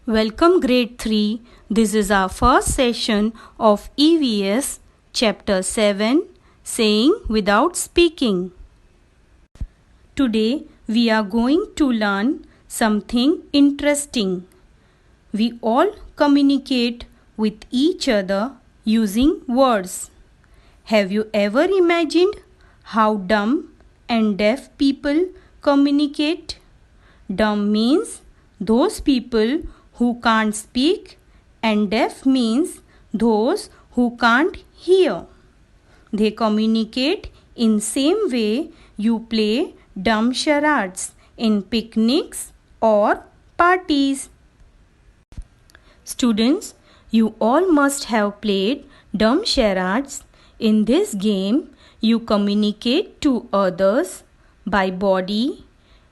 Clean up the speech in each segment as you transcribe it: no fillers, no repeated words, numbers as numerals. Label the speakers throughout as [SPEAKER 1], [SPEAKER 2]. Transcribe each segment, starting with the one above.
[SPEAKER 1] Welcome grade 3. This is our first session of EVS chapter 7, Saying Without Speaking. Today we are going to learn something interesting. We all communicate with each other using words. Have you ever imagined how dumb and deaf people communicate? Dumb means those people who can't speak, and deaf means those who can't hear. They communicate in same way you play dumb charades in picnics or parties. Students, you all must have played dumb charades. In this game, you communicate to others by body,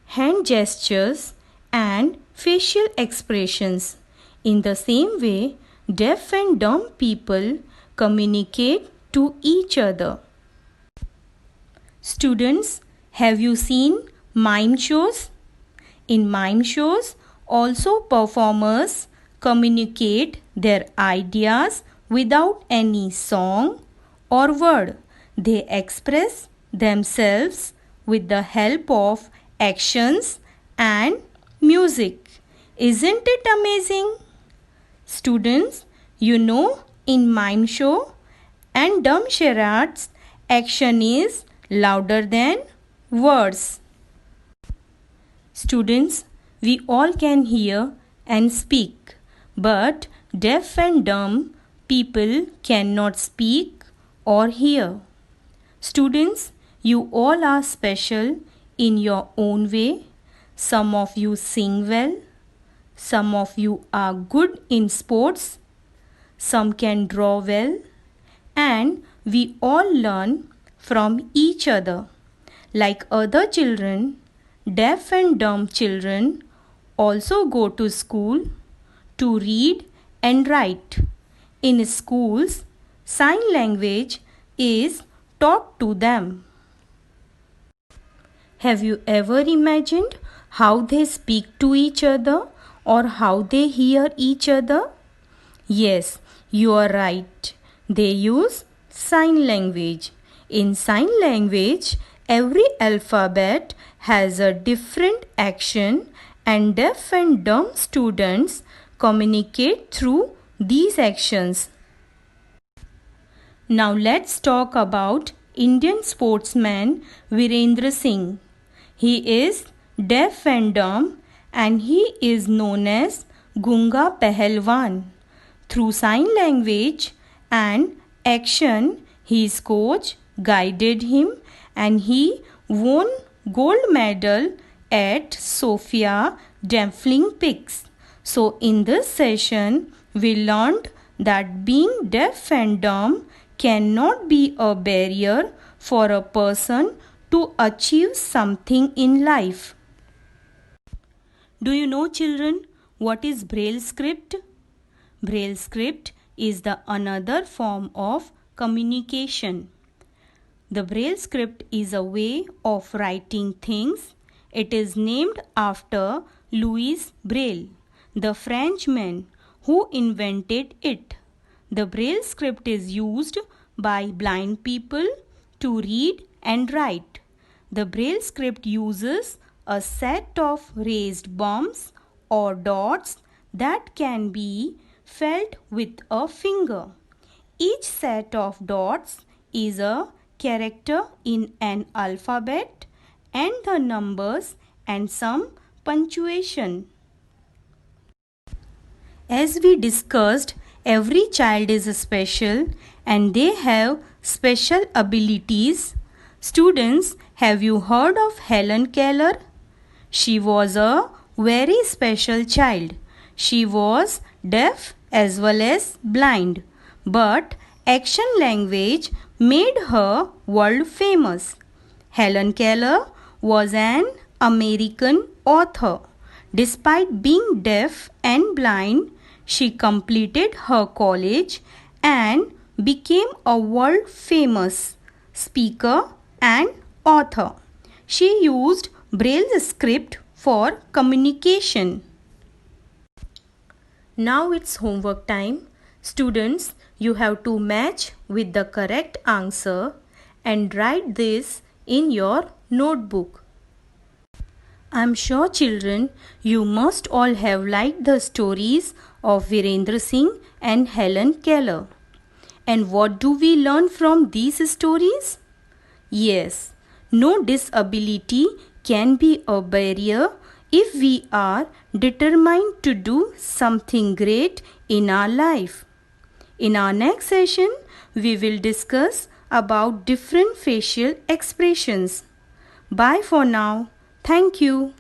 [SPEAKER 1] hand gestures, and facial expressions. In the same way, deaf and dumb people communicate to each other. Students, have you seen mime shows? In mime shows, also performers communicate their ideas without any song or word. They express themselves with the help of actions and music. Isn't it amazing? Students, you know in mime show and dumb charades, action is louder than words. Students, we all can hear and speak, but deaf and dumb people cannot speak or hear. Students, you all are special in your own way. Some of you sing well. Some of you are good in sports. Some can draw well. And we all learn from each other. Like other children, deaf and dumb children also go to school to read and write. In schools, sign language is taught to them. Have you ever imagined how they speak to each other or how they hear each other? Yes, you are right. They use sign language. In sign language, every alphabet has a different action, and deaf and dumb students communicate through these actions. Now let's talk about Indian sportsman Virendra Singh. He is deaf and dumb, and he is known as Gunga Pahalwan. Through sign language and action, his coach guided him and he won gold medal at Sofia Deaflink Peaks. So in this session, we learned that being deaf and dumb cannot be a barrier for a person to achieve something in life. Do you know, children, what is Braille script? Braille script is the another form of communication. The Braille script is a way of writing things. It is named after Louis Braille, the Frenchman who invented it. The Braille script is used by blind people to read and write. The Braille script uses a set of raised bumps or dots that can be felt with a finger. Each set of dots is a character in an alphabet and the numbers and some punctuation. As we discussed, every child is special and they have special abilities. Students, have you heard of Helen Keller? She was a very special child. She was deaf as well as blind, but action language made her world famous. Helen Keller was an American author. Despite being deaf and blind, she completed her college and became a world famous speaker and author. She used Braille script for communication. Now it's homework time. Students, you have to match with the correct answer and write this in your notebook. I'm sure children, you must all have liked the stories of Virendra Singh and Helen Keller. And what do we learn from these stories? Yes, no disability can be a barrier if we are determined to do something great in our life. In our next session, we will discuss about different facial expressions. Bye for now. Thank you.